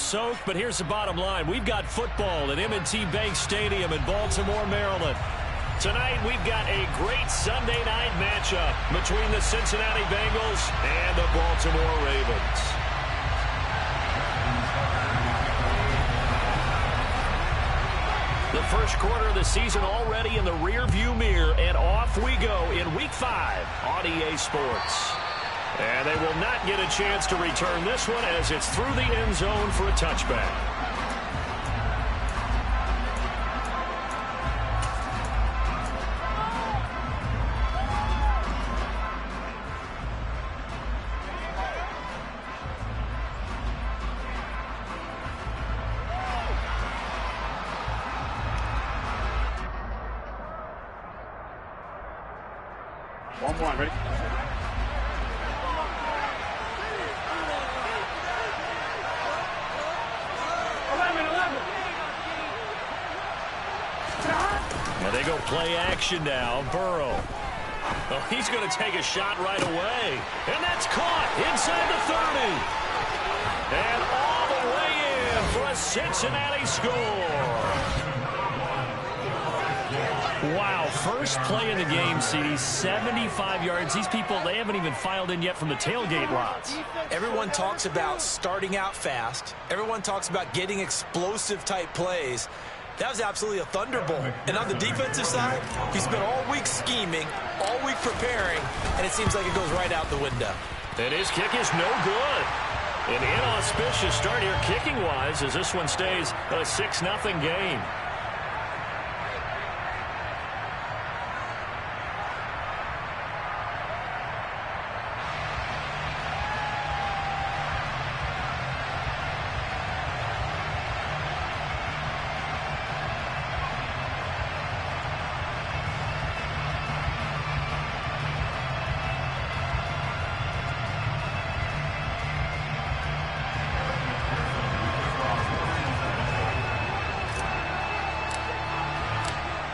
soak, but here's the bottom line. We've got football at M&T Bank Stadium in Baltimore, Maryland. Tonight, we've got a great Sunday night matchup between the Cincinnati Bengals and the Baltimore Ravens. The first quarter of the season already in the rearview mirror, and off we go in Week 5 on EA Sports. And they will not get a chance to return this one as it's through the end zone for a touchback. One, ready? And they go play action now. Burrow. Oh, he's going to take a shot right away. And that's caught inside the 30. And all the way in for a Cincinnati score. Wow, first play in the game, CD, 75 yards. These people, they haven't even filed in yet from the tailgate lots. Everyone talks about starting out fast. Everyone talks about getting explosive-type plays. That was absolutely a thunderbolt. And on the defensive side, he spent all week scheming, all week preparing, and it seems like it goes right out the window. And his kick is no good. An inauspicious start here kicking-wise as this one stays a 6-0 game.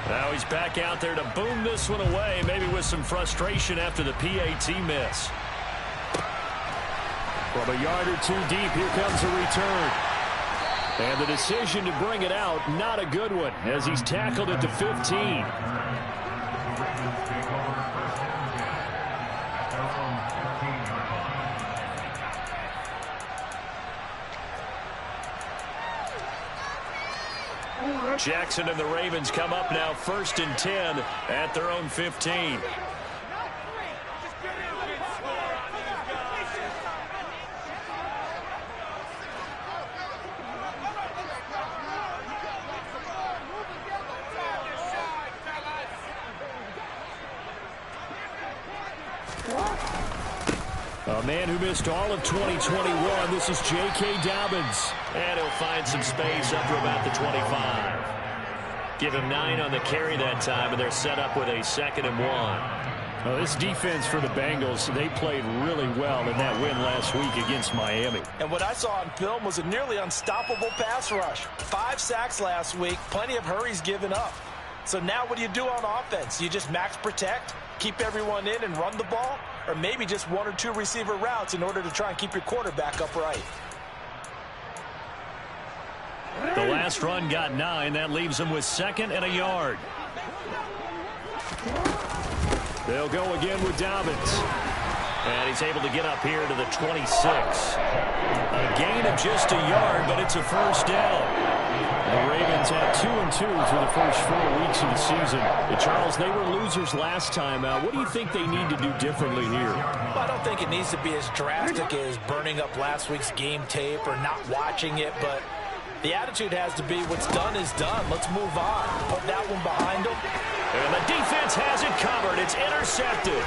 Now he's back out there to boom this one away, maybe with some frustration after the PAT miss. From a yard or two deep, here comes a return. And the decision to bring it out, not a good one, as he's tackled at the 15. Jackson and the Ravens come up now 1st and 10 at their own 15. A man who missed all of 2021. This is J.K. Dobbins. And he'll find some space up to about the 25. Give him 9 on the carry that time, and they're set up with a 2nd and 1. Well, this defense for the Bengals, they played really well in that win last week against Miami. And what I saw on film was a nearly unstoppable pass rush. 5 sacks last week, plenty of hurries given up. So now what do you do on offense? You just max protect, keep everyone in and run the ball, or maybe just 1 or 2 receiver routes in order to try and keep your quarterback upright. The last run got 9. That leaves them with 2nd and a yard. They'll go again with Dobbins. And he's able to get up here to the 26. A gain of just a yard, but it's a first down. The Ravens at 2-2 through the first 4 weeks of the season. Charles, they were losers last time out. What do you think they need to do differently here? Well, I don't think it needs to be as drastic as burning up last week's game tape or not watching it, but the attitude has to be what's done is done. Let's move on. Put that one behind them. And the defense has it covered. It's intercepted.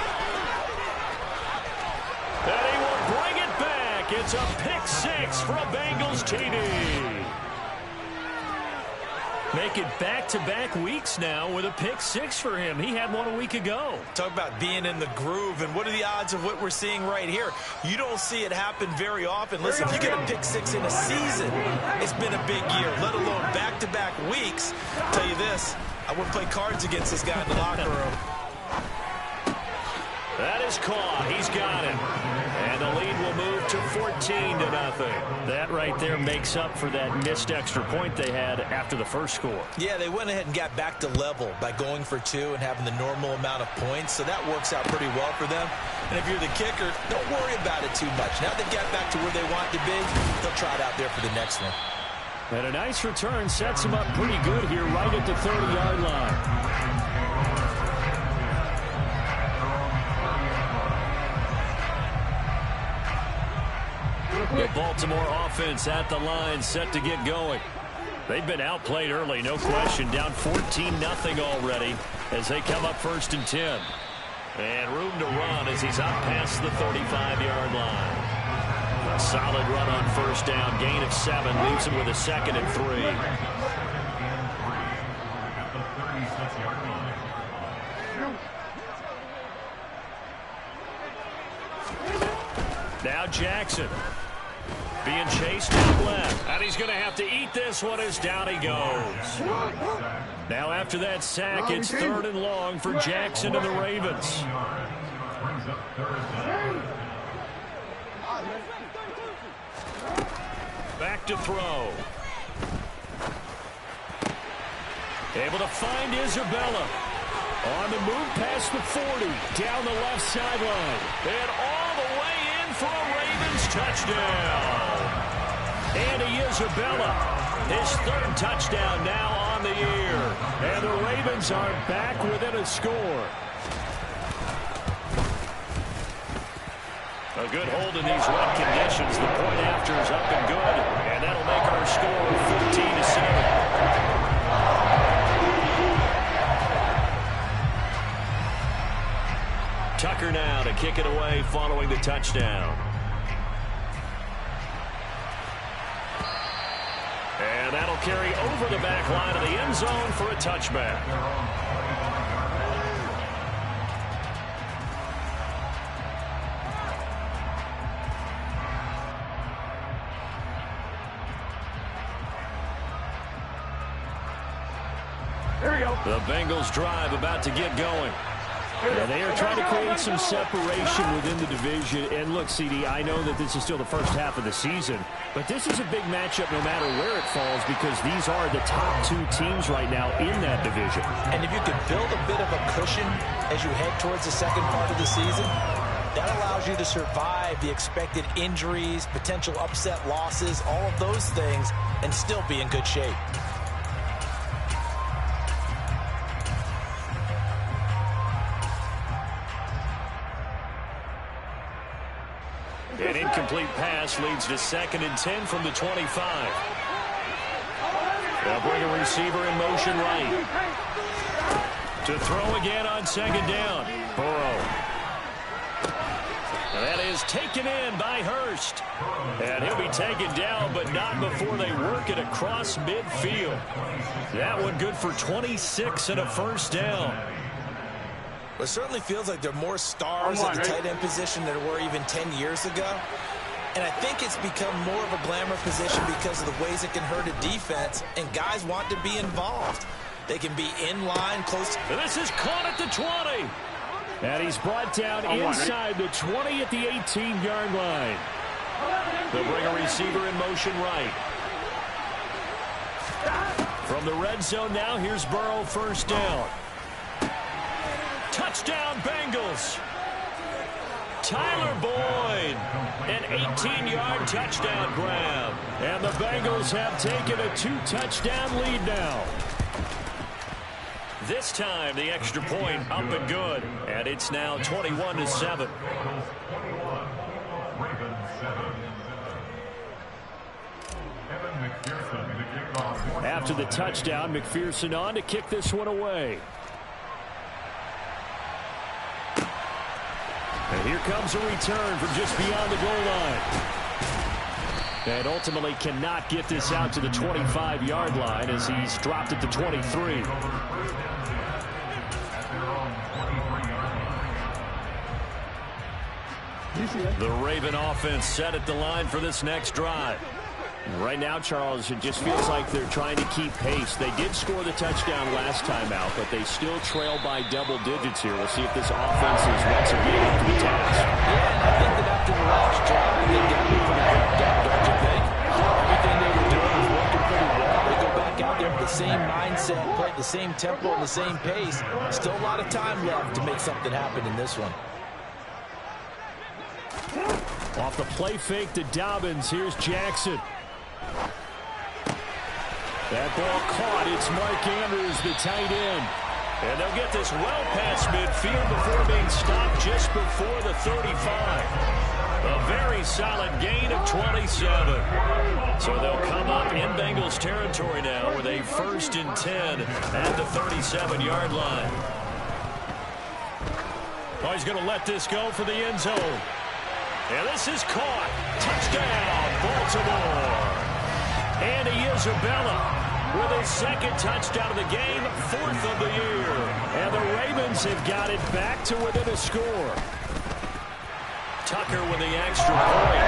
And he will bring it back. It's a pick 6 for a Bengals TD. Make it back-to-back weeks now with a pick 6 for him. He had one a week ago. Talk about being in the groove, and what are the odds of what we're seeing right here? You don't see it happen very often. Listen, if you get a pick 6 in a season, it's been a big year, let alone back-to-back weeks. I'll tell you this, I wouldn't play cards against this guy in the locker room. That is caught. He's got it. And the lead will move to 14. 14-0. That right there makes up for that missed extra point they had after the first score. Yeah, they went ahead and got back to level by going for 2 and having the normal amount of points, so that works out pretty well for them. And if you're the kicker, don't worry about it too much. Now they've got back to where they want to be, they'll try it out there for the next one. And a nice return sets him up pretty good here right at the 30-yard line. The Baltimore offense at the line, set to get going. They've been outplayed early, no question. Down 14-0 already as they come up 1st and 10. And room to run as he's out past the 35-yard line. A solid run on 1st down. Gain of 7 leaves him with a 2nd and 3. Now Jackson being chased out left. And he's going to have to eat this one as down he goes. Now after that sack, it's 3rd and long for Jackson and the Ravens. Back to throw. Able to find Isabella. On the move past the 40. Down the left sideline. And all the way in for a Ravens touchdown. Andy Isabella, his 3rd touchdown now on the year. And the Ravens are back within a score. A good hold in these wet conditions. The point after is up and good. And that'll make our score 14-7. Tucker now to kick it away following the touchdown. And that'll carry over the back line of the end zone for a touchback. The Bengals drive about to get going. And they are trying to create some separation within the division. And look, CD, I know that this is still the first half of the season, but this is a big matchup no matter where it falls because these are the top 2 teams right now in that division. And if you could build a bit of a cushion as you head towards the second part of the season, that allows you to survive the expected injuries, potential upset losses, all of those things, and still be in good shape. An incomplete pass leads to 2nd and 10 from the 25. They'll bring a receiver in motion right. To throw again on 2nd down. Burrow. And that is taken in by Hurst. And he'll be taken down, but not before they work it across midfield. That one good for 26 and a 1st down. Well, it certainly feels like there are more stars at the tight end position than there were even 10 years ago. And I think it's become more of a glamour position because of the ways it can hurt a defense, and guys want to be involved. They can be in line, close. This is caught at the 20. And he's brought down inside the 20 at the 18-yard line. They'll bring a receiver in motion right. From the red zone now, here's Burrow, 1st down. Touchdown, Bengals. Tyler Boyd, an 18-yard touchdown grab. And the Bengals have taken a 2-touchdown lead now. This time, the extra point up and good. And it's now 21-7. After the touchdown, McPherson on to kick this one away. And here comes a return from just beyond the goal line. And ultimately cannot get this out to the 25-yard line as he's dropped at the 23. The Raven offense set at the line for this next drive. Right now, Charles, it just feels like they're trying to keep pace. They did score the touchdown last time out, but they still trail by double digits here. We'll see if this offense is once again up to the task. Yeah, I think that after the last drive, they got moving the same tempo and the same pace. Still a lot of time left to make something happen in this one. Off the play fake to Dobbins. Here's Jackson. That ball caught. It's Mark Andrews, the tight end. And they'll get this well past midfield before being stopped just before the 35. A very solid gain of 27. So they'll come up in Bengals territory now with a 1st and 10 at the 37-yard line. Oh, he's going to let this go for the end zone. And this is caught. Touchdown, Baltimore. Andy Isabella with his 2nd touchdown of the game, 4th of the year. And the Ravens have got it back to within a score. Tucker with the extra point.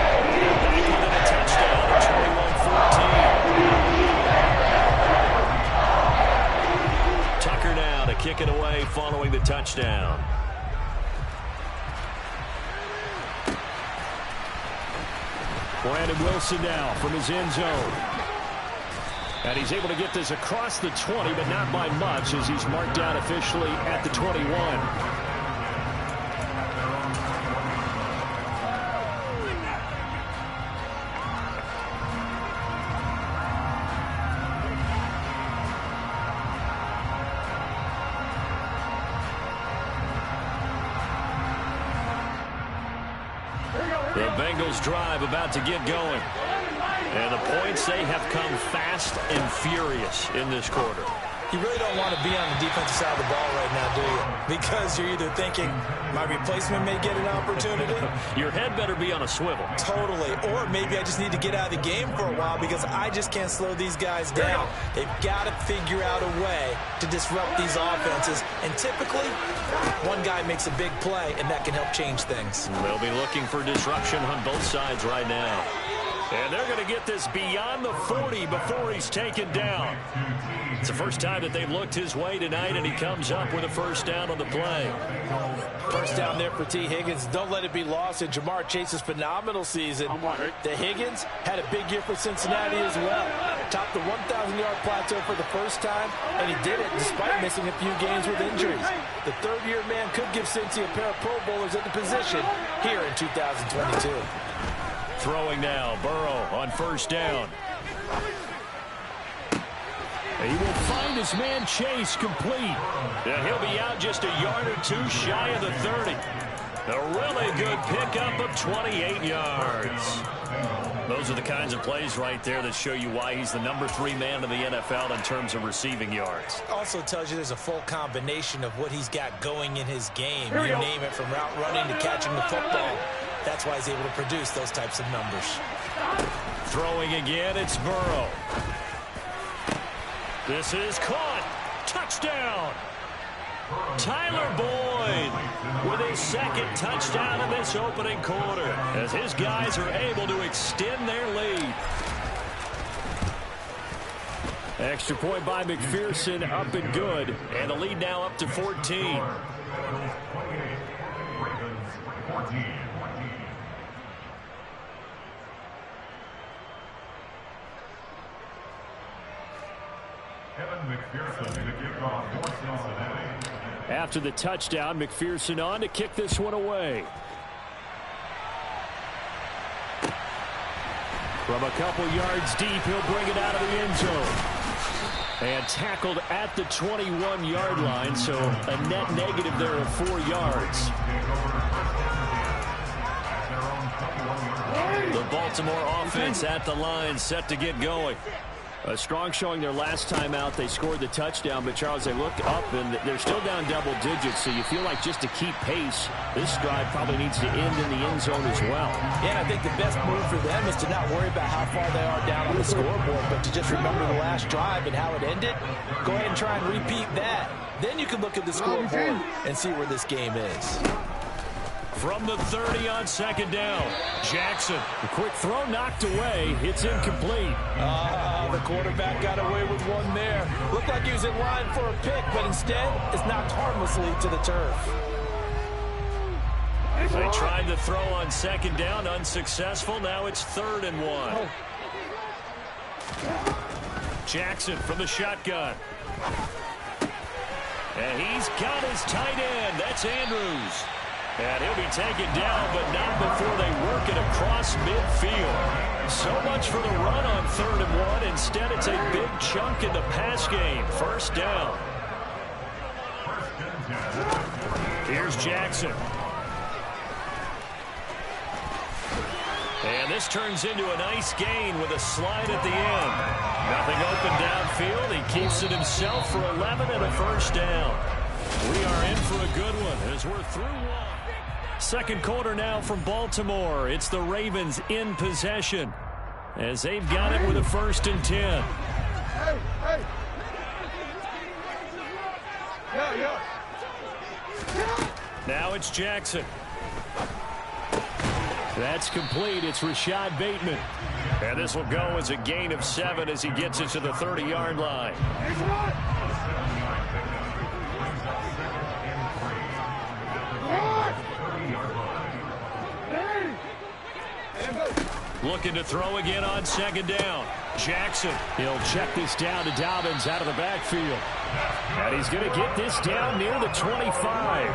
Back within a touchdown at 21-14. Tucker now to kick it away following the touchdown. Brandon Wilson now from his end zone. And he's able to get this across the 20, but not by much as he's marked down officially at the 21. The Bengals drive about to get going. And the points, they have come fast and furious in this quarter. You really don't want to be on the defensive side of the ball right now, do you? Because you're either thinking, my replacement may get an opportunity. Your head better be on a swivel. Totally. Or maybe I just need to get out of the game for a while because I just can't slow these guys down. They've got to figure out a way to disrupt these offenses. And typically, one guy makes a big play, and that can help change things. They'll be looking for disruption on both sides right now. And they're going to get this beyond the 40 before he's taken down. It's the first time that they've looked his way tonight, and he comes up with a 1st down on the play. 1st down there for T. Higgins. Don't let it be lost in Jamar Chase's phenomenal season. The Higgins had a big year for Cincinnati as well. Topped the 1,000-yard plateau for the first time, and he did it despite missing a few games with injuries. The 3rd-year man could give Cincy a pair of Pro Bowlers at the position here in 2022. Throwing now, Burrow on 1st down. He will find his man Chase complete. And he'll be out just a yard or 2 shy of the 30. A really good pickup of 28 yards. Those are the kinds of plays right there that show you why he's the number 3 man in the NFL in terms of receiving yards. Also tells you there's a full combination of what he's got going in his game. You name it, from route running to catching the football. That's why he's able to produce those types of numbers. Throwing again, it's Burrow. This is caught. Touchdown. Tyler Boyd with his 2nd touchdown in this opening quarter as his guys are able to extend their lead. Extra point by McPherson, up and good. And the lead now up to 14. After the touchdown, McPherson on to kick this one away. From a couple yards deep, he'll bring it out of the end zone. And tackled at the 21-yard line, so a net negative there of 4 yards. The Baltimore offense at the line, set to get going. A strong showing their last time out. They scored the touchdown, but Charles, they looked up and they're still down double digits, so you feel like just to keep pace, this drive probably needs to end in the end zone as well. Yeah, and I think the best move for them is to not worry about how far they are down on the scoreboard, but to just remember the last drive and how it ended. Go ahead and try and repeat that. Then you can look at the scoreboard and see where this game is. From the 30 on 2nd down, Jackson. The quick throw knocked away. It's incomplete. The quarterback got away with one there. Looked like he was in line for a pick, but instead it's knocked harmlessly to the turf. They tried to throw on 2nd down, unsuccessful. Now it's 3rd and 1. Jackson from the shotgun. And he's got his tight end. That's Andrews. And he'll be taken down, but not before they work it across midfield. So much for the run on 3rd and 1. Instead, it's a big chunk in the pass game. First down. Here's Jackson. And this turns into a nice gain with a slide at the end. Nothing open downfield. He keeps it himself for 11 and a first down. We are in for a good one as we're through one. Second quarter now from Baltimore. It's the Ravens in possession as they've got it with a 1st and 10. Now it's Jackson. That's complete. It's Rashad Bateman. And this will go as a gain of 7 as he gets it to the 30-yard line. Looking to throw again on 2nd down. Jackson, he'll check this down to Dobbins out of the backfield. And he's going to get this down near the 25.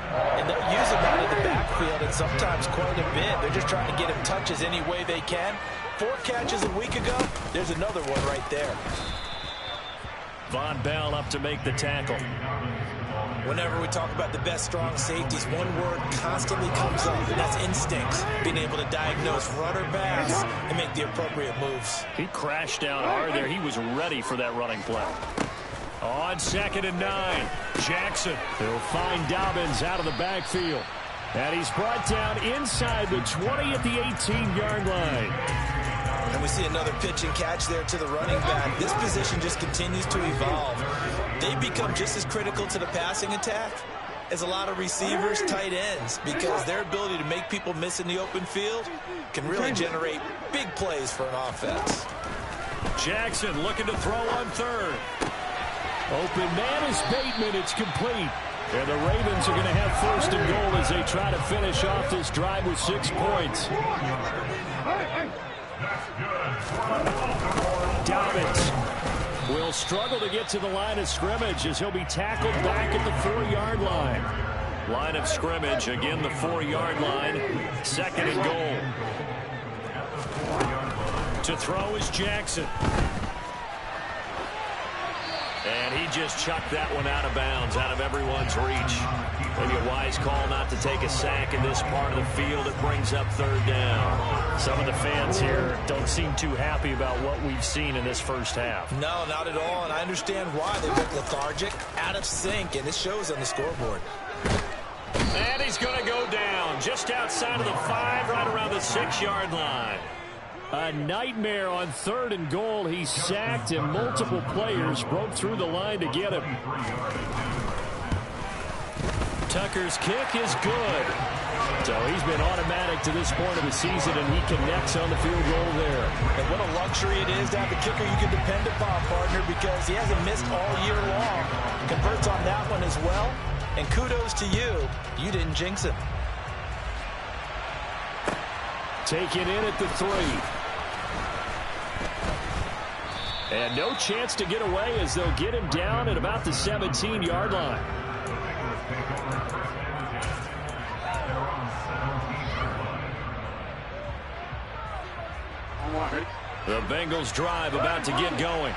And they'll use him out of the backfield and sometimes quite a bit. They're just trying to get him touches any way they can. 4 catches a week ago. There's another one right there. Von Bell up to make the tackle. Whenever we talk about the best strong safeties, one word constantly comes up, and that's instincts. Being able to diagnose run or pass and make the appropriate moves. He crashed down hard there. He was ready for that running play. On 2nd and 9, Jackson. He'll find Dobbins out of the backfield. And he's brought down inside the 20 at the 18-yard line. And we see another pitch and catch there to the running back. This position just continues to evolve. They become just as critical to the passing attack as a lot of receivers, tight ends, because their ability to make people miss in the open field can really generate big plays for an offense. Jackson looking to throw on 3rd. Open man is Bateman. It's complete. And the Ravens are going to have 1st and goal as they try to finish off this drive with 6 points. Dobbins will struggle to get to the line of scrimmage as he'll be tackled back at the 4-yard line. Line of scrimmage, again the 4-yard line. 2nd and goal. To throw is Jackson. And he just chucked that one out of bounds, out of everyone's reach. Maybe a wise call not to take a sack in this part of the field. It brings up 3rd down. Some of the fans here don't seem too happy about what we've seen in this first half. No, not at all, and I understand why. They look lethargic, out of sync, and it shows on the scoreboard. And he's going to go down just outside of the 5, right around the 6-yard line. A nightmare on 3rd and goal. He's sacked, and multiple players broke through the line to get him. Tucker's kick is good. So he's been automatic to this point of the season, and he connects on the field goal there. And what a luxury it is to have a kicker you can depend upon, partner, because he hasn't missed all year long. Converts on that one as well. And kudos to you. You didn't jinx him. Taken in at the 3. And no chance to get away as they'll get him down at about the 17-yard line. The Bengals drive about to get going.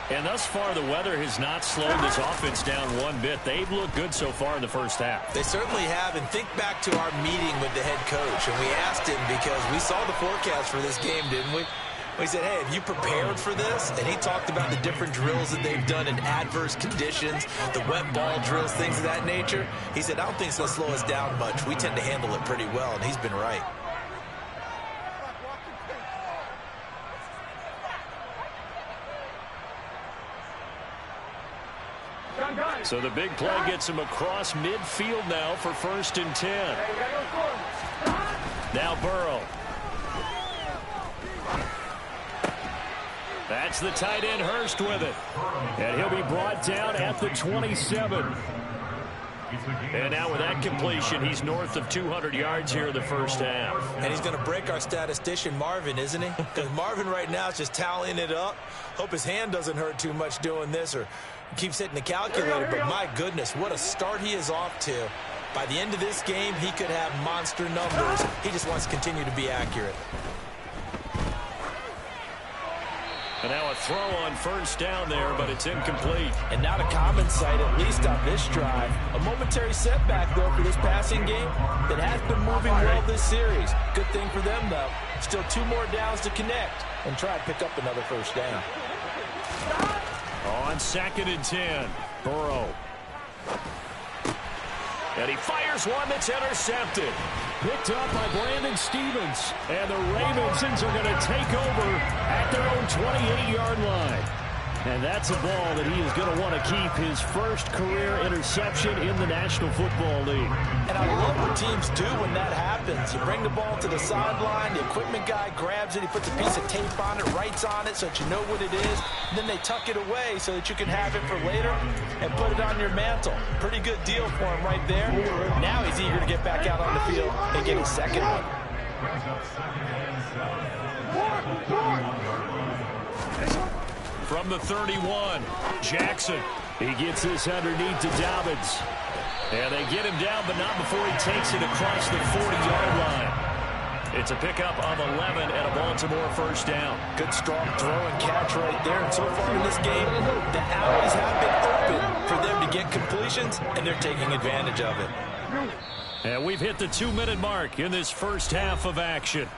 And thus far, the weather has not slowed this offense down one bit. They've looked good so far in the first half. They certainly have. And think back to our meeting with the head coach. And we asked him, because we saw the forecast for this game, didn't we? We said, hey, have you prepared for this? And he talked about the different drills that they've done in adverse conditions, the wet ball drills, things of that nature. He said, I don't think it's going to slow us down much. We tend to handle it pretty well, and he's been right. So the big play gets him across midfield now for 1st and 10. Now Burrow. That's the tight end Hurst with it. And he'll be brought down at the 27. And now with that completion, he's north of 200 yards here in the first half. And he's going to break our statistician, Marvin, isn't he? Because Marvin right now is just tallying it up. Hope his hand doesn't hurt too much doing this or keeps hitting the calculator. But my goodness, what a start he is off to. By the end of this game, he could have monster numbers. He just wants to continue to be accurate. And now a throw on first down there, but it's incomplete. And not a common sight, at least on this drive. A momentary setback, though, for this passing game that has been moving well this series. Good thing for them, though. Still 2 more downs to connect and try and pick up another first down. On 2nd and 10, Burrow. And he fires one that's intercepted. Picked up by Brandon Stephens. And the Ravens are going to take over at their own 28-yard line. And that's a ball that he is going to want to keep, his first career interception in the National Football League. And I love what teams do when that happens. You bring the ball to the sideline, the equipment guy grabs it, he puts a piece of tape on it, writes on it so that you know what it is, and then they tuck it away so that you can have it for later and put it on your mantle. Pretty good deal for him right there. Now he's eager to get back out on the field and get his second one. From the 31, Jackson. He gets this underneath to Dobbins. And they get him down, but not before he takes it across the 40-yard line. It's a pickup of 11 and a Baltimore first down. Good strong throw and catch right there. And so far in this game, the alleys have been open for them to get completions, and they're taking advantage of it. And we've hit the 2-minute mark in this first half of action.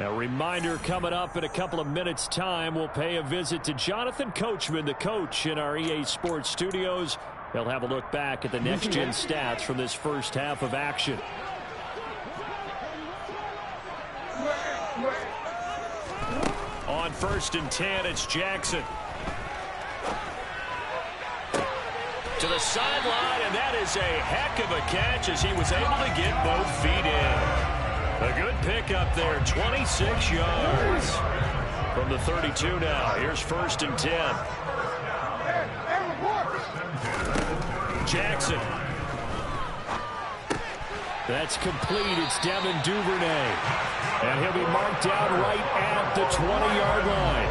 A reminder, coming up in a couple of minutes' time, we'll pay a visit to Jonathan Coachman, the coach in our EA Sports studios. He'll have a look back at the next-gen stats from this first half of action. On 1st and 10, it's Jackson. To the sideline, and that is a heck of a catch as he was able to get both feet in. A good pickup there, 26 yards. From the 32 now, here's 1st and 10. Jackson. That's complete. It's Devin Duvernay. And he'll be marked down right at the 20-yard line.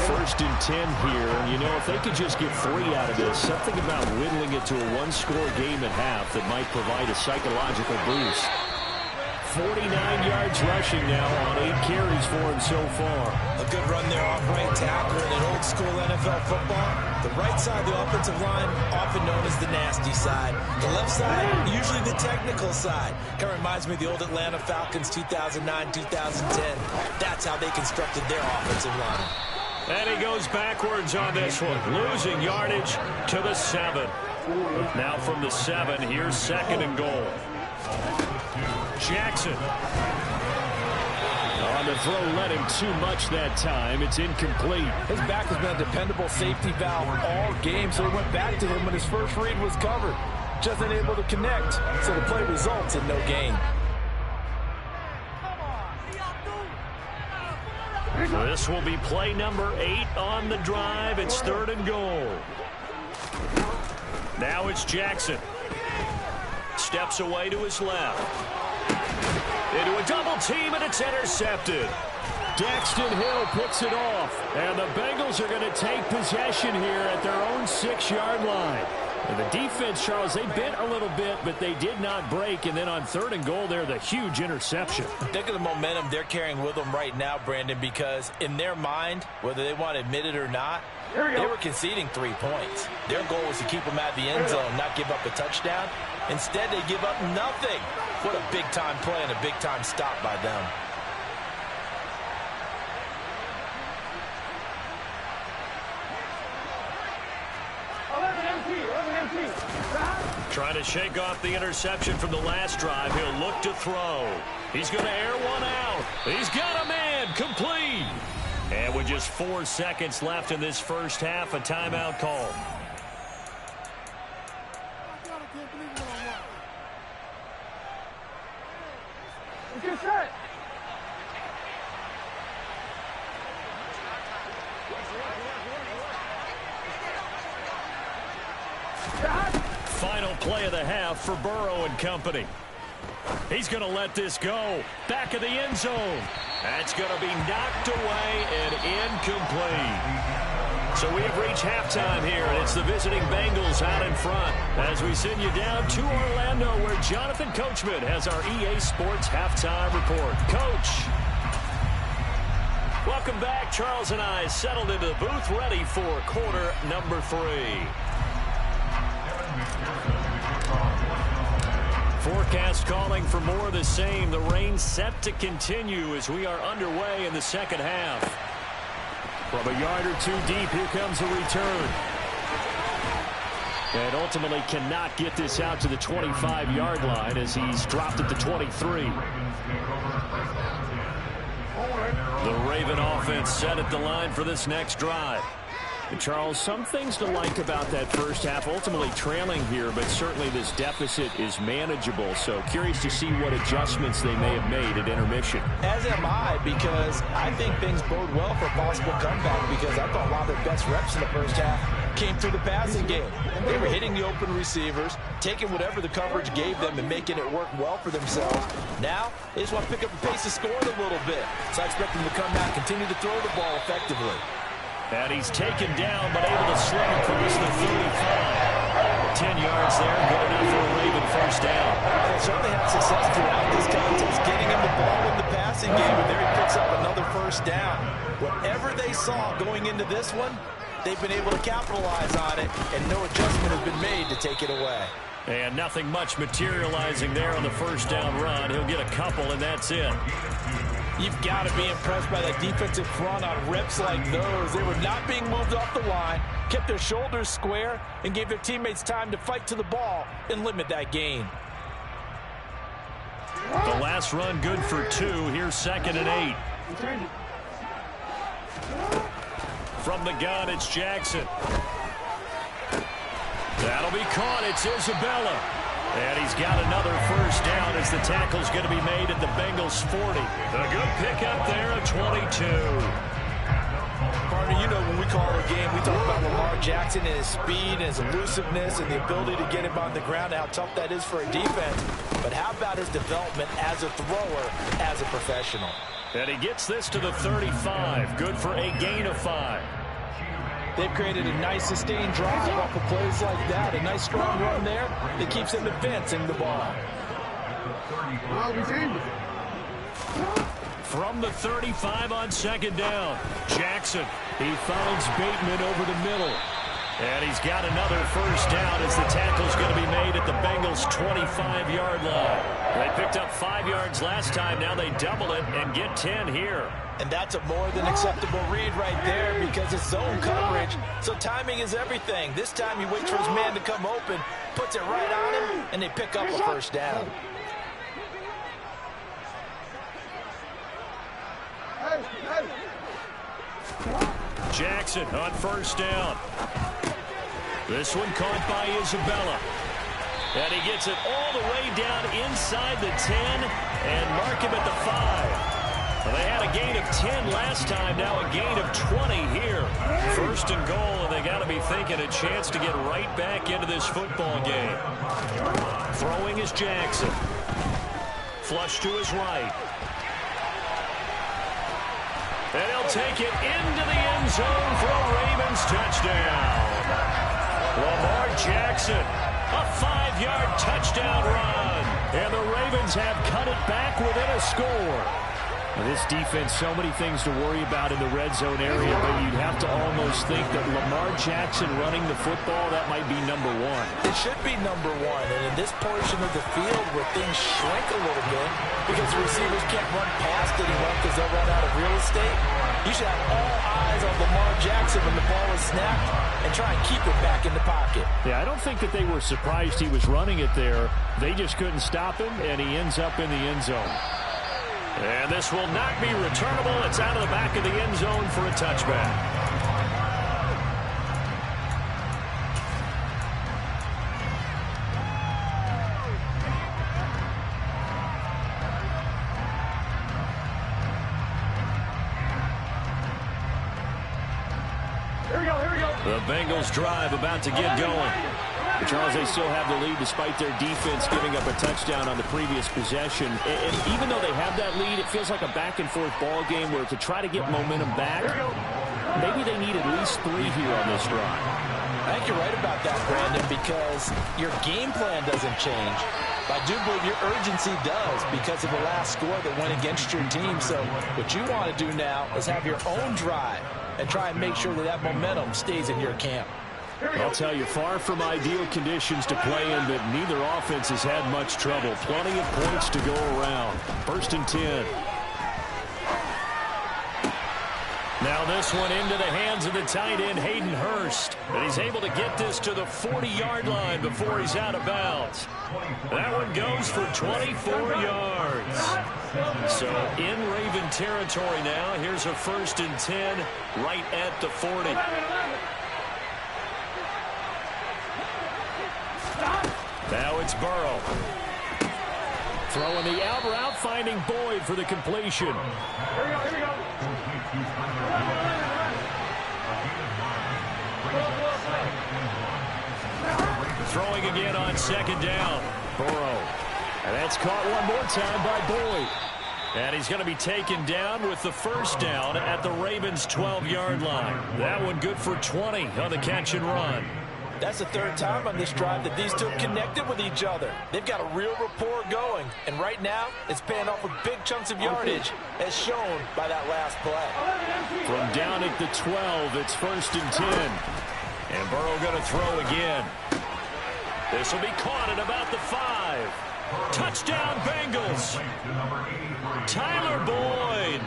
1st and 10 here, and you know, if they could just get 3 out of this, something about whittling it to a 1-score game at half that might provide a psychological boost. 49 yards rushing now on 8 carries for him so far. A good run there off right tackle in an old-school NFL football. The right side of the offensive line, often known as the nasty side. The left side, usually the technical side. Kind of reminds me of the old Atlanta Falcons 2009-2010. That's how they constructed their offensive line. And he goes backwards on this one, losing yardage to the 7. Now from the 7, here's 2nd and goal. Jackson. On the throw, led him too much that time. It's incomplete. His back has been a dependable safety valve all game, so he went back to him when his first read was covered. Just unable to connect, so the play results in no gain. This will be play number 8 on the drive. It's 3rd and goal. Now it's Jackson. Steps away to his left. Into a double team, and it's intercepted. Daxton Hill picks it off. And the Bengals are going to take possession here at their own 6-yard line. And the defense, Charles, they bent a little bit, but they did not break. And then on 3rd and goal there, the huge interception. Think of the momentum they're carrying with them right now, Brandon, because in their mind, whether they want to admit it or not, they were conceding 3 points. Their goal was to keep them at the end zone, not give up a touchdown. Instead, they give up nothing. What a big-time play and a big-time stop by them. Trying to shake off the interception from the last drive. He'll look to throw. He's going to air one out. He's got a man complete. And with just 4 seconds left in this first half, a timeout call. Get set. final play of the half for Burrow and company. He's going to let this go. Back of the end zone. That's going to be knocked away and incomplete. So we have reached halftime here, and it's the visiting Bengals out in front as we send you down to Orlando, where Jonathan Coachman has our EA Sports halftime report. Coach. Welcome back. Charles and I settled into the booth, ready for quarter number 3. Forecast calling for more of the same. The rain set to continue as we are underway in the second half. From a yard or two deep, here comes a return. And ultimately cannot get this out to the 25-yard line as he's dropped at the 23. The Raven offense set at the line for this next drive. And Charles, some things to like about that first half. Ultimately trailing here, but certainly this deficit is manageable. So curious to see what adjustments they may have made at intermission. As am I, because I think things bode well for a possible comeback, because I thought a lot of their best reps in the first half came through the passing game. They were hitting the open receivers, taking whatever the coverage gave them and making it work well for themselves. Now, they just want to pick up the pace of scoring a little bit. So I expect them to come back, continue to throw the ball effectively. And he's taken down, but able to sling across the 35. 10 yards there, good enough for a Raven first down. They certainly had success throughout this contest, getting him the ball in the passing game, and there he picks up another first down. Whatever they saw going into this one, they've been able to capitalize on it, and no adjustment has been made to take it away. And nothing much materializing there on the first down run. He'll get a couple, and that's it. You've got to be impressed by that defensive front on reps like those. They were not being moved off the line, kept their shoulders square, and gave their teammates time to fight to the ball and limit that gain. The last run good for 2. Here's 2nd and 8. From the gun, it's Jackson. That'll be caught. It's Isabella. And he's got another first down as the tackle's going to be made at the Bengals 40. A good pickup there at 22. Partner, you know when we call a game, we talk about Lamar Jackson and his speed and his elusiveness and the ability to get him on the ground, how tough that is for a defense. But how about his development as a thrower, as a professional? And he gets this to the 35. Good for a gain of 5. They've created a nice sustained drive off of plays like that. A nice strong run there that keeps them advancing the ball. From the 35 on 2nd down, Jackson. He finds Bateman over the middle. And he's got another first down as the tackle's going to be made at the Bengals' 25-yard line. They picked up 5 yards last time. Now they double it and get 10 here. And that's a more than acceptable read right there, because it's zone coverage, so timing is everything. This time he waits for his man to come open, puts it right on him, and they pick up a first down. Jackson on first down. This one caught by Isabella. And he gets it all the way down inside the 10 and mark him at the 5. Well, they had a gain of 10 last time, now a gain of 20 here. 1st and goal, and they got to be thinking a chance to get right back into this football game. Throwing is Jackson. Flush to his right. And he'll take it into the end zone for a Ravens touchdown. Lamar Jackson, a 5-yard touchdown run. And the Ravens have cut it back within a score. This defense, so many things to worry about in the red zone area, but you'd have to almost think that Lamar Jackson running the football, that might be number 1. It should be number 1, and in this portion of the field where things shrink a little bit because the receivers can't run past anyone because they'll run out of real estate, you should have all eyes on Lamar Jackson when the ball is snapped and try and keep it back in the pocket. Yeah, I don't think that they were surprised he was running it there. They just couldn't stop him, and he ends up in the end zone. And this will not be returnable. It's out of the back of the end zone for a touchback. Here we go. The Bengals drive about to get going. Charles, they still have the lead despite their defense giving up a touchdown on the previous possession. And even though they have that lead, it feels like a back-and-forth ball game where to try to get momentum back, maybe they need at least 3 here on this drive. I think you're right about that, Brandon, because your game plan doesn't change. I do believe your urgency does because of the last score that went against your team. So what you want to do now is have your own drive and try and make sure that that momentum stays in your camp. I'll tell you, far from ideal conditions to play in, but neither offense has had much trouble. Plenty of points to go around. 1st and 10. Now this one into the hands of the tight end, Hayden Hurst. And he's able to get this to the 40-yard line before he's out of bounds. That one goes for 24 yards. So in Raven territory now. Here's a 1st and 10 right at the 40. Now it's Burrow. Throwing the out route, finding Boyd for the completion. Here we go. Throwing again on 2nd down. Burrow. And that's caught one more time by Boyd. And he's going to be taken down with the 1st down at the Ravens' 12-yard line. That one good for 20 on the catch and run. That's the 3rd time on this drive that these two connected with each other. They've got a real rapport going. And right now, it's paying off with big chunks of yardage, as shown by that last play. From down at the 12, it's 1st and 10. And Burrow going to throw again. This will be caught at about the 5. Touchdown, Bengals. Tyler Boyd.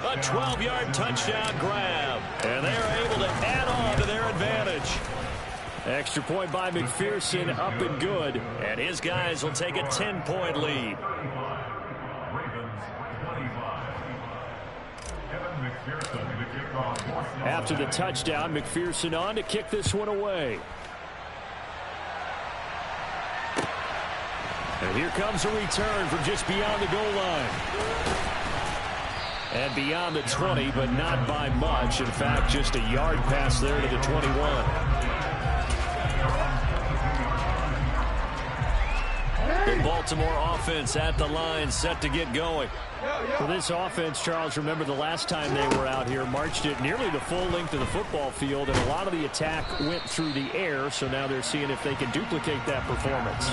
A 12-yard touchdown grab. And they're able to add on to their advantage. Extra point by McPherson, up and good. And his guys will take a 10-point lead. After the touchdown, McPherson on to kick this one away. And here comes a return from just beyond the goal line. And beyond the 20, but not by much. In fact, just a yard pass there to the 21. The Baltimore offense at the line, set to get going. For this offense, Charles, remember the last time they were out here, marched it nearly the full length of the football field, and a lot of the attack went through the air, so now they're seeing if they can duplicate that performance.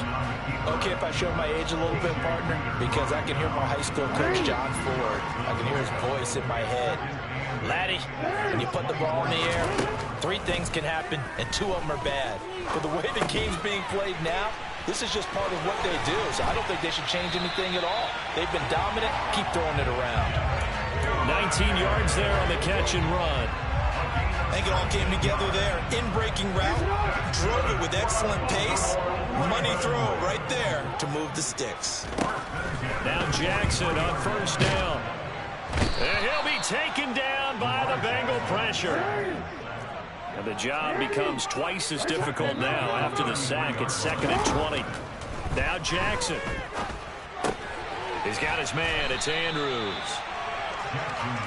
Okay, if I show my age a little bit, partner, because I can hear my high school coach, John Ford. I can hear his voice in my head. Laddie, when you put the ball in the air, 3 things can happen, and 2 of them are bad. But the way the game's being played now, this is just part of what they do, so I don't think they should change anything at all. They've been dominant. Keep throwing it around. 19 yards there on the catch and run. I think it all came together there. In-breaking route, drove it with excellent pace. Money throw right there to move the sticks. Now Jackson on 1st down. And he'll be taken down by the Bengal pressure. And the job becomes twice as difficult now after the sack. It's 2nd and 20. Now Jackson. He's got his man. It's Andrews.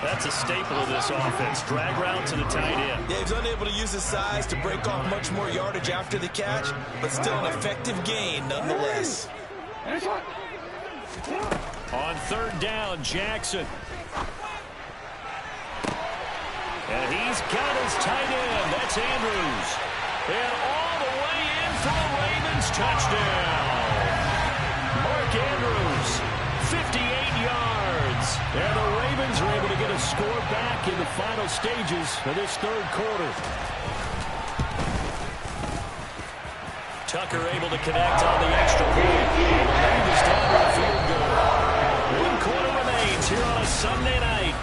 That's a staple of this offense. Drag route to the tight end. Yeah, he's unable to use his size to break off much more yardage after the catch, but still an effective gain nonetheless. On 3rd down, Jackson. And he's got his tight end. That's Andrews. And all the way in for a Ravens touchdown. Mark Andrews, 58 yards. And the Ravens are able to get a score back in the final stages of this 3rd quarter. Tucker able to connect on the extra point. And the Ravens down to a field goal. 1 quarter remains here on a Sunday night.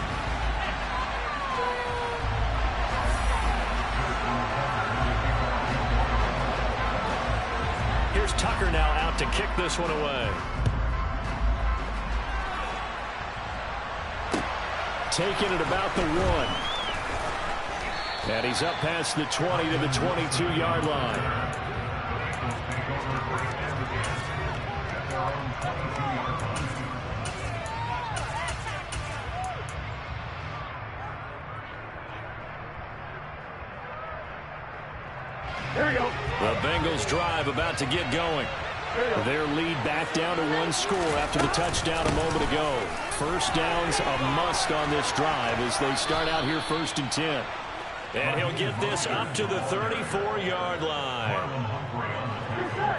Here's Tucker now out to kick this one away. Taking it about the 1. And he's up past the 20 to the 22-yard line. Here we go. The Bengals drive about to get going. Their lead back down to one score after the touchdown a moment ago. First down's a must on this drive as they start out here 1st and 10. And he'll get this up to the 34-yard line.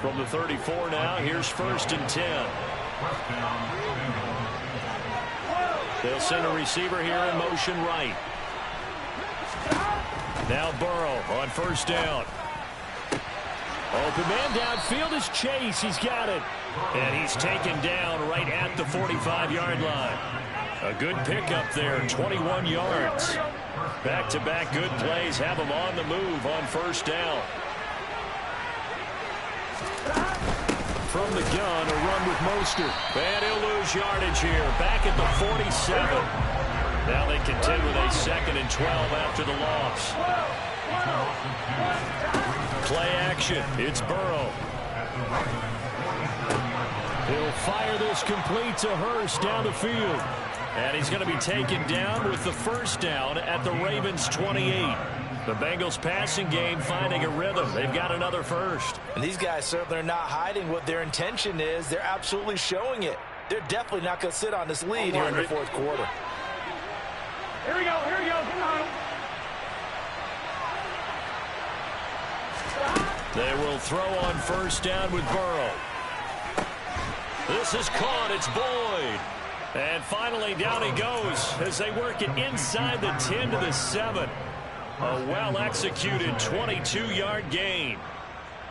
From the 34 now, here's 1st and 10. They'll send a receiver here in motion right. Now Burrow on 1st down. Open man downfield is Chase. He's got it. And he's taken down right at the 45-yard line. A good pickup there, 21 yards. Back-to-back good plays have him on the move on 1st down. From the gun, a run with Mostert. And he'll lose yardage here. Back at the 47. Now they contend with a 2nd and 12 after the loss. Play action. It's Burrow. He'll fire this complete to Hurst down the field. And he's going to be taken down with the 1st down at the Ravens' 28. The Bengals passing game finding a rhythm. They've got another first. And these guys certainly are not hiding what their intention is. They're absolutely showing it. They're definitely not going to sit on this lead here in the 4th quarter. Here we go. Here we go. Come on. They will throw on 1st down with Burrow. This is caught. It's Boyd. And finally down he goes as they work it inside the 10 to the 7. A well-executed 22-yard gain.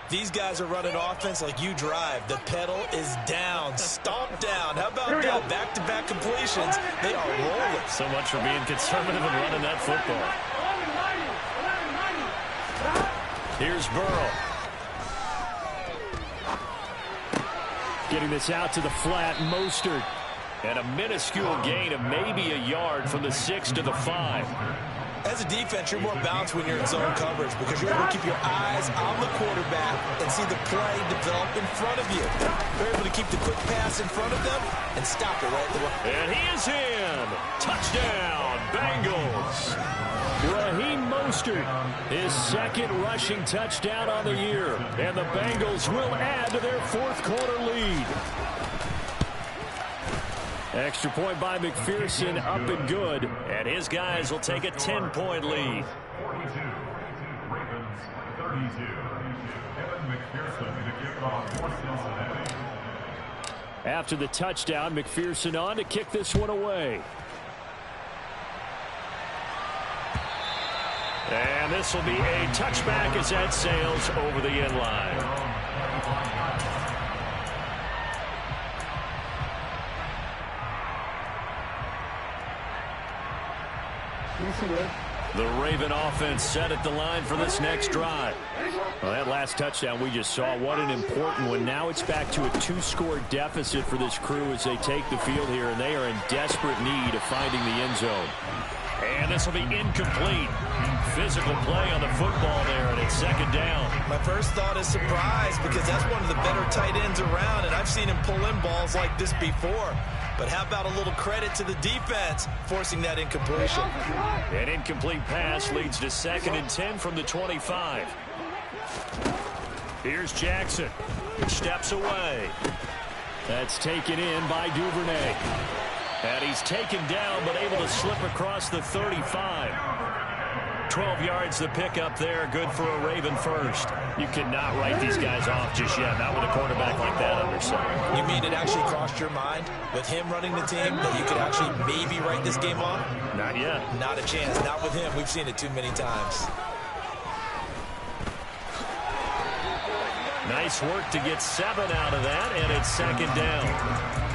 These guys are running offense like you drive. The pedal is down, stomped down. How about that? Back-to-back completions. They are rolling. So much for being conservative and running that football. 11-90. Here's Burrow. Getting this out to the flat, Mostert. And a minuscule gain of maybe a yard from the 6 to the 5. As a defense, you're more balanced when you're in zone coverage because you're able to keep your eyes on the quarterback and see the play develop in front of you. You're able to keep the quick pass in front of them and stop it right there. And he is in. Touchdown, Bengals. Raheem Mostert, his 2nd rushing touchdown on the year. And the Bengals will add to their 4th quarter lead. Extra point by McPherson, up and good. And his guys will take a 10-point lead. 42, Ravens 32. Kevin McPherson to kick off for Cincinnati. After the touchdown, McPherson on to kick this one away. And this will be a touchback as that sails over the end line. The Raven offense set at the line for this next drive. Well, that last touchdown we just saw, what an important one. Now it's back to a 2-score deficit for this crew as they take the field here, and they are in desperate need of finding the end zone. And this will be incomplete. Physical play on the football there, and it's 2nd down. My first thought is surprise because that's one of the better tight ends around, and I've seen him pull in balls like this before. But how about a little credit to the defense forcing that incompletion? An incomplete pass leads to 2nd and 10 from the 25. Here's Jackson. Steps away. That's taken in by Duvernay. And he's taken down but able to slip across the 35. 12 yards the pickup there. Good for a Raven first. You cannot write these guys off just yet. Not with a quarterback like that under center. You mean it actually crossed your mind with him running the team that you could actually maybe write this game off? Not yet. Not a chance. Not with him. We've seen it too many times. Nice work to get 7 out of that, and it's 2nd down.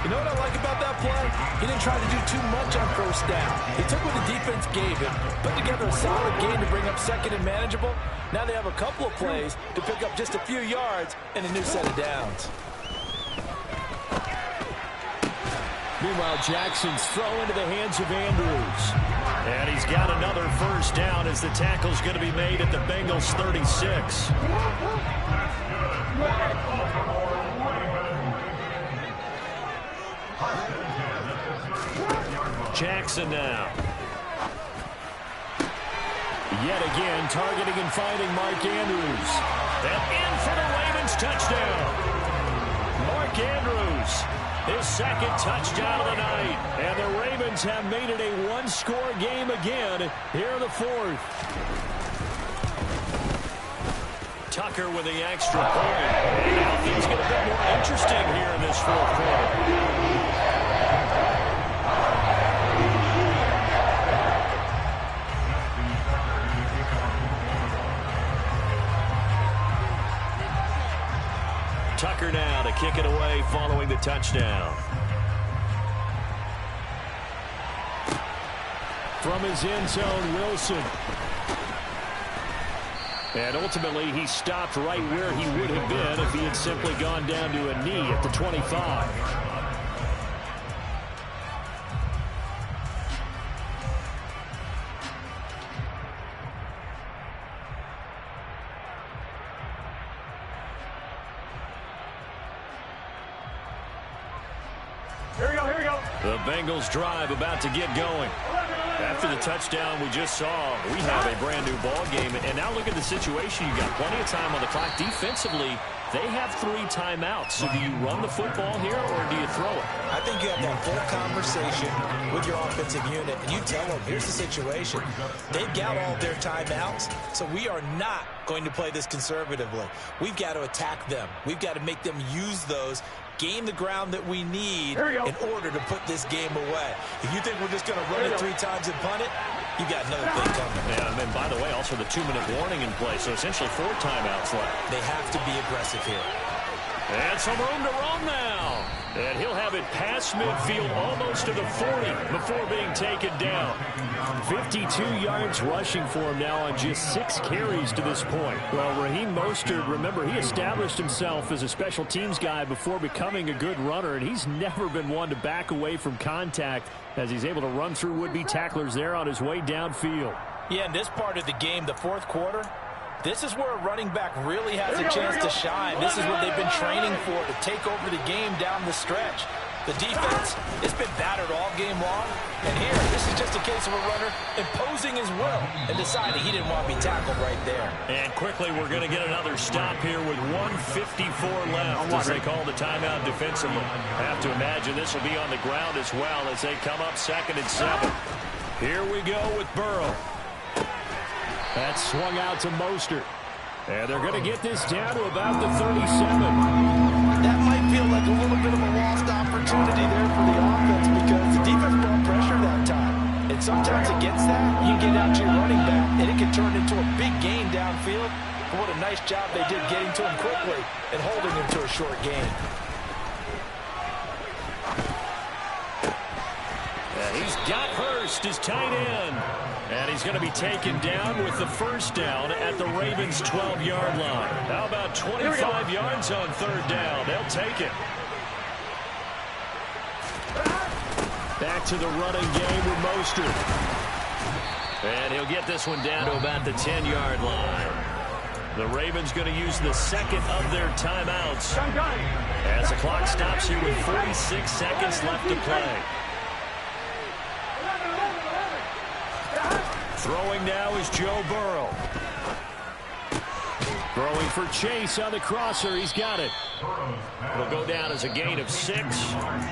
You know what I like about that play? He didn't try to do too much on 1st down. He took what the defense gave him, put together a solid game to bring up 2nd and manageable. Now they have a couple of plays to pick up just a few yards and a new set of downs. Meanwhile, Jackson's throw into the hands of Andrews. And he's got another 1st down as the tackle's going to be made at the Bengals 36. Jackson now. Yet again, targeting and finding Mark Andrews. And in for the Ravens touchdown. Mark Andrews, his second touchdown of the night. And the Ravens have made it a one-score game again here in the fourth. Tucker with the extra point. And now things get a bit more interesting here in this fourth quarter. Tucker now to kick it away following the touchdown. From his end zone, Wilson. And ultimately, he stopped right where he would have been if he had simply gone down to a knee at the 25. The Bengals drive about to get going. After the touchdown we just saw, we have a brand new ball game. And now look at the situation. You got plenty of time on the clock. Defensively, they have 3 timeouts. So do you run the football here or do you throw it? I think you have that full conversation with your offensive unit. And you tell them, here's the situation. They've got all their timeouts. So we are not going to play this conservatively. We've got to attack them. We've got to make them use those. Gain the ground that we need in order to put this game away. If you think we're just going to run it 3 times and punt it, you got another thing coming. Yeah, and then, by the way, also the 2-minute warning in play, so essentially 4 timeouts left. They have to be aggressive here. And some room to roam now. And he'll have it past midfield almost to the 40 before being taken down. 52 yards rushing for him now on just 6 carries to this point. Well, Raheem Mostert, remember, he established himself as a special teams guy before becoming a good runner, and he's never been one to back away from contact as he's able to run through would-be tacklers there on his way downfield. Yeah, in this part of the game, the fourth quarter, this is where a running back really has a chance to shine. This is what they've been training for, to take over the game down the stretch. The defense, it's been battered all game long. And here, this is just a case of a runner imposing his will and deciding he didn't want to be tackled right there. And quickly, we're going to get another stop here with 1:54 left as they call the timeout defensively. Have to imagine this will be on the ground as well as they come up 2nd and 7. Here we go with Burrow. That's swung out to Mostert. And they're going to get this down to about the 37. That might feel like a little bit of a lost opportunity there for the offense because the defense brought pressure that time. And sometimes against that, you get out to your running back, and it can turn into a big gain downfield. But what a nice job they did getting to him quickly and holding him to a short gain. And he's got Hurst, his tight end. And he's going to be taken down with the first down at the Ravens' 12-yard line. How about 25 yards on 3rd down? They'll take it. Back to the running game with Mostert. And he'll get this one down to about the 10-yard line. The Ravens going to use the 2nd of their timeouts as the clock stops here with 46 seconds left to play. Throwing now is Joe Burrow. Throwing for Chase on the crosser. He's got it. It'll go down as a gain of 6,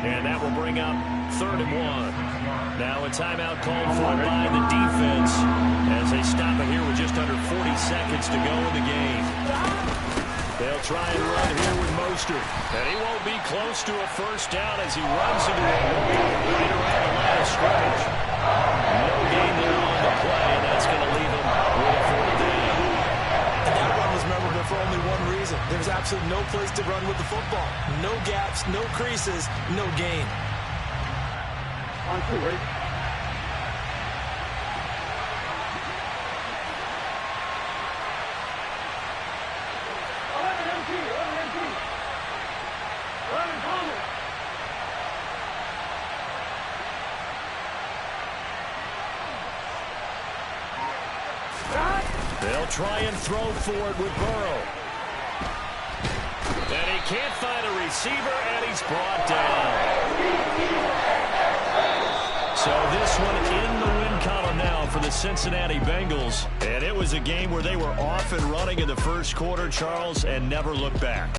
and that will bring up 3rd and 1. Now a timeout called for by the defense as they stop it here with just under 40 seconds to go in the game. They'll try and run here with Mostert. And he won't be close to a first down as he runs into a wall right around the line of scrimmage. No gain there on the play, and that's going to leave him with a 4th down. And that run was memorable for only one reason. There's absolutely no place to run with the football. No gaps, no creases, no gain. On 2, ready? They'll try and throw for it with Burrow. And he can't find a receiver, and he's brought down. So this one in the win column now for the the Cincinnati Bengals. And it was a game where they were off and running in the first quarter, Charles, and never looked back.